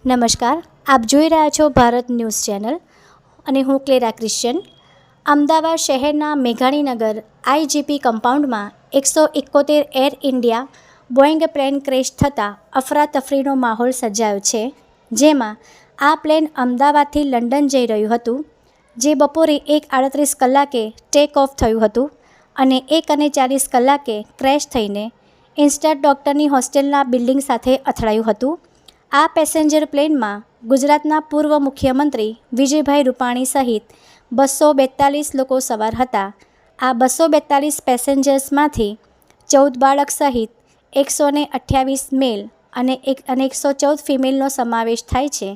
નમસ્કાર, આપ જોઈ રહ્યા છો ભારત ન્યૂઝ ચેનલ અને હું ક્લેરા ક્રિશ્ચન. અમદાવાદ શહેરના મેઘાણીનગર આઈજીપી કમ્પાઉન્ડમાં 171 Air India Boeing plane crash થતાં અફરાતફરીનો માહોલ સર્જાયો છે. જેમાં આ પ્લેન અમદાવાદથી લંડન જઈ રહ્યું હતું, જે બપોરે 1:38 કલાકે ટેક ઓફ થયું હતું અને 1:40 કલાકે ક્રેશ થઈને ઇન્સ્ટન્ટ ડૉક્ટરની હોસ્ટેલના બિલ્ડિંગ સાથે અથડાયું હતું. આ પેસેન્જર પ્લેનમાં ગુજરાતના પૂર્વ મુખ્યમંત્રી વિજયભાઈ રૂપાણી સહિત 242 લોકો સવાર હતા. આ 242 પેસેન્જર્સમાંથી 14 બાળક સહિત 128 મેલ અને 114 ફિમેલનો સમાવેશ થાય છે,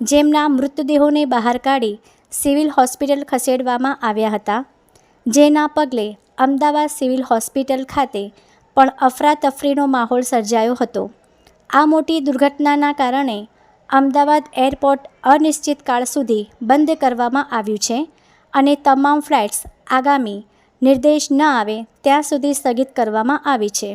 જેમના મૃતદેહોને બહાર કાઢી સિવિલ હોસ્પિટલ ખસેડવામાં આવ્યા હતા. જેના પગલે અમદાવાદ સિવિલ હોસ્પિટલ ખાતે પણ અફરાતફરીનો માહોલ સર્જાયો હતો. આ મોટી દુર્ઘટનાના કારણે અમદાવાદ એરપોર્ટ અનિશ્ચિત કાળ સુધી બંધ કરવામાં આવ્યું છે અને તમામ ફ્લાઇટ્સ આગામી નિર્દેશ ન આવે ત્યાં સુધી સ્થગિત કરવામાં આવી છે.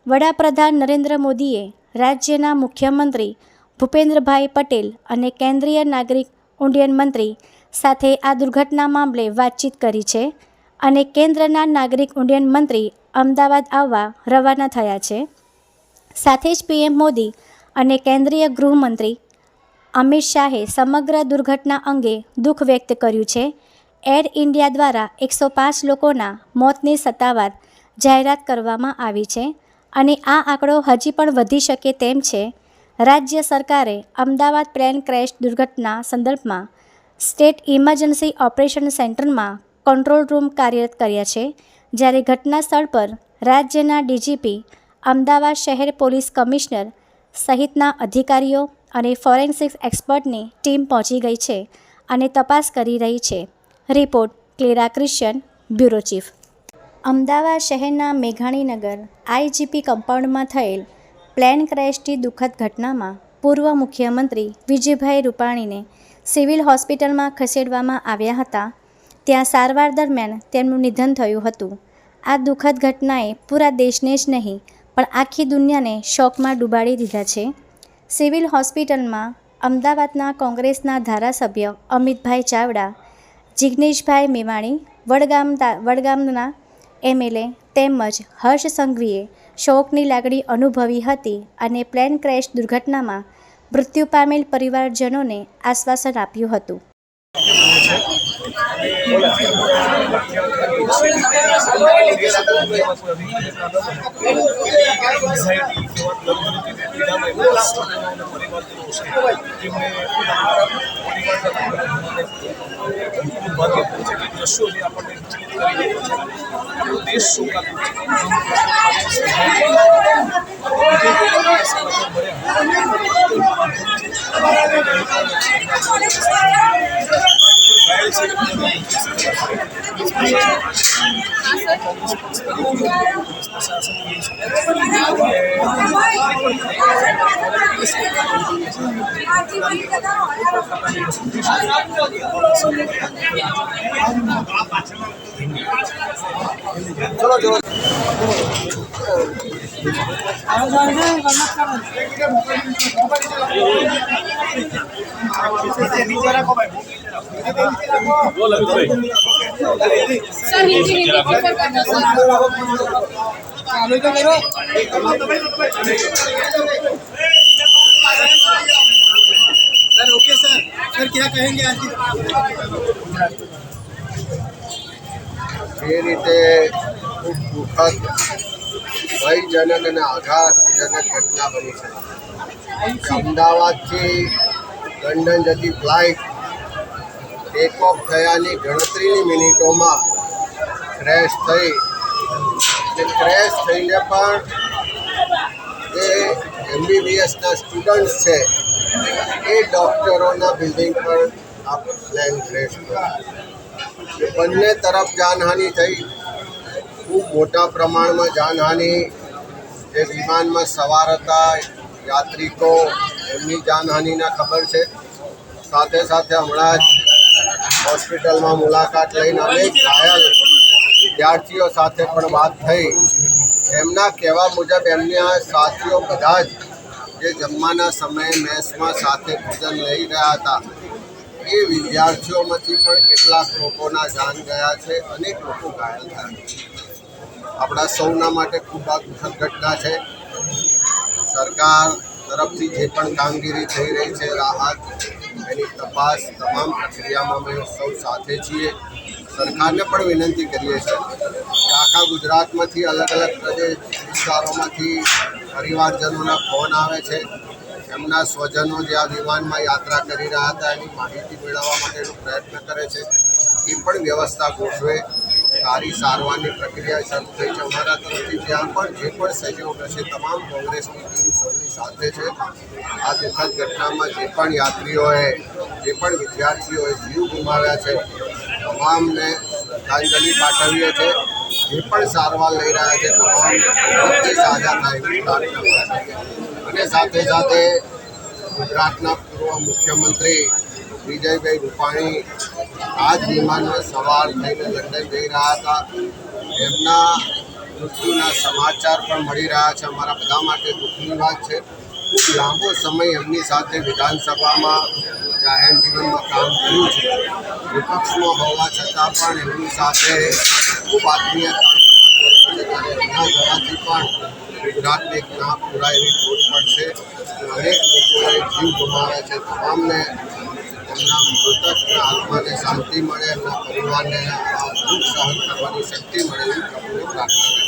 વડાપ્રધાન નરેન્દ્ર મોદીએ રાજ્યના મુખ્યમંત્રી ભૂપેન્દ્રભાઈ પટેલ અને કેન્દ્રીય નાગરિક ઉડ્ડયન મંત્રી સાથે આ દુર્ઘટના મામલે વાતચીત કરી છે અને કેન્દ્રના નાગરિક ઉડ્ડયન મંત્રી અમદાવાદ આવવા રવાના થયા છે. સાથે જ પીએમ મોદી અને કેન્દ્રીય ગૃહમંત્રી અમિત શાહે સમગ્ર દુર્ઘટના અંગે દુઃખ વ્યક્ત કર્યું છે. એર ઇન્ડિયા દ્વારા 105 લોકોના મોતની સત્તાવાર જાહેરાત કરવામાં આવી છે અને આ આંકડો હજી પણ વધી શકે તેમ છે. રાજ્ય સરકારે અમદાવાદ પ્લેન ક્રેશ દુર્ઘટના સંદર્ભમાં સ્ટેટ ઇમરજન્સી ઓપરેશન સેન્ટરમાં કંટ્રોલ રૂમ કાર્યરત કર્યા છે, જ્યારે ઘટના સ્થળ પર રાજ્યના ડીજીપી, અમદાવાદ શહેર પોલીસ કમિશનર સહિતના અધિકારીઓ અને ફોરેન્સિક્સ એક્સપર્ટની ટીમ પહોંચી ગઈ છે અને તપાસ કરી રહી છે. Report Clara Christian, bureau chief. Ahmedabad શહેરના મેઘાણીનગર આઈજીપી કમ્પાઉન્ડમાં થયેલ પ્લેન ક્રેશની દુઃખદ ઘટનામાં પૂર્વ મુખ્યમંત્રી વિજયભાઈ રૂપાણીને સિવિલ હોસ્પિટલમાં ખસેડવામાં આવ્યા હતા. ત્યાં સારવાર દરમિયાન તેમનું નિધન થયું હતું. આ દુઃખદ ઘટનાએ પૂરા દેશને જ નહીં પણ આખી દુનિયાને શોકમાં ડૂબાડી દીધા છે. સિવિલ હોસ્પિટલમાં અમદાવાદના કોંગ્રેસના ધારાસભ્ય અમિતભાઈ ચાવડા, જિગ્નેશભાઈ મેવાણી, વડગામના એમએલએ તેમજ હર્ષ સંઘવીએ શોકની લાગણી અનુભવી હતી અને પ્લેન ક્રેશ દુર્ઘટનામાં મૃત્યુ પામેલ પરિવારજનોને આશ્વાસન આપ્યું હતું. सर क्या कहेंगे आज જે રીતે ખૂબ દુઃખદ, ભયજનક અને આઘાતજનક ઘટના બની છે. અમદાવાદથી લંડન જતી ફ્લાઇટ ટેક ઓફ થયાની ગણતરીની મિનિટોમાં ક્રેશ થઈ. ક્રેશ થઈને પણ જે એમબીબીએસના સ્ટુડન્ટ્સ છે એ ડૉક્ટરોના બિલ્ડિંગ પર આ પ્લેન ક્રેશ થયો. બંને તરફ જાનહાનિ થઈ, ખૂબ મોટા પ્રમાણમાં જાનહાનિ. જે વિમાનમાં સવાર હતા યાત્રિકો, એમની જાનહાનિના ખબર છે. સાથે સાથે હમણાં જ હોસ્પિટલમાં મુલાકાત લઈને અનેક ઘાયલ વિદ્યાર્થીઓ સાથે પણ વાત થઈ. એમના કહેવા મુજબ એમના સાથીઓ બધા જ જે જમવાના સમયે મેસમાં સાથે ભોજન લઈ રહ્યા હતા એ વિદ્યાર્થીઓમાંથી પણ કેટલાક લોકોના જાન ગયા છે, અનેક લોકો ઘાયલ થયા. આપણા સૌના માટે ખૂબ આ દુઃખદ ઘટના છે. સરકાર તરફથી જે પણ કામગીરી થઈ રહી છે, રાહત, એની તપાસ, તમામ પ્રક્રિયામાં અમે સૌ સાથે છીએ. સરકારને પણ વિનંતી કરીએ છીએ કે આખા ગુજરાતમાંથી અલગ અલગ પ્રદેશ વિસ્તારોમાંથી પરિવારજનોના ફોન આવે છે. એમના સ્વજનો જે આ વિમાનમાં યાત્રા કરી રહ્યા હતા એની માહિતી મેળવવા માટેનો પ્રયત્ન કરે છે. એ પણ વ્યવસ્થા ગોઠવે. સારી સારવારની પ્રક્રિયા શરૂ થઈ છે અમારા તરફથી. ત્યાં પણ જે પણ સહયોગ હશે તમામ કોંગ્રેસની ટીમ સૌની સાથે છે. આ દુઃખદ ઘટનામાં જે પણ યાત્રીઓએ, જે પણ વિદ્યાર્થીઓએ જીવ ગુમાવ્યા છે તમામને શ્રદ્ધાંજલિ પાઠવીએ છીએ. જે પણ સારવાર લઈ રહ્યા છે તમામ વચ્ચે સાજા થાય એવી પ્રાર્થના કરીએ. અને સાથે સાથે ગુજરાતના પૂર્વ મુખ્યમંત્રી વિજયભાઈ રૂપાણી આ જ વિમાનમાં સવાર થઈને લંડન જઈ રહ્યા હતા. એમના મૃત્યુના સમાચાર પણ મળી રહ્યા છે. અમારા બધા માટે દુઃખની વાત છે. ખૂબ લાંબો સમય એમની સાથે વિધાનસભામાં જાહેર જીવનમાં કામ કર્યું છે. વિપક્ષમાં હોવા છતાં પણ એમની સાથે ખૂબ આત્મીયતા એમના જવાથી પણ ગુજરાતને એક ના પૂરા એવી ખોટ પડશે. અનેક લોકોએ જીવ ગુમાવ્યા છે. તમામને એમના મૃતકના આત્માને શાંતિ મળે, એમના પરિવારને દુઃખ સહન કરવાની શક્તિ મળે એવી પ્રભુને પ્રાર્થના.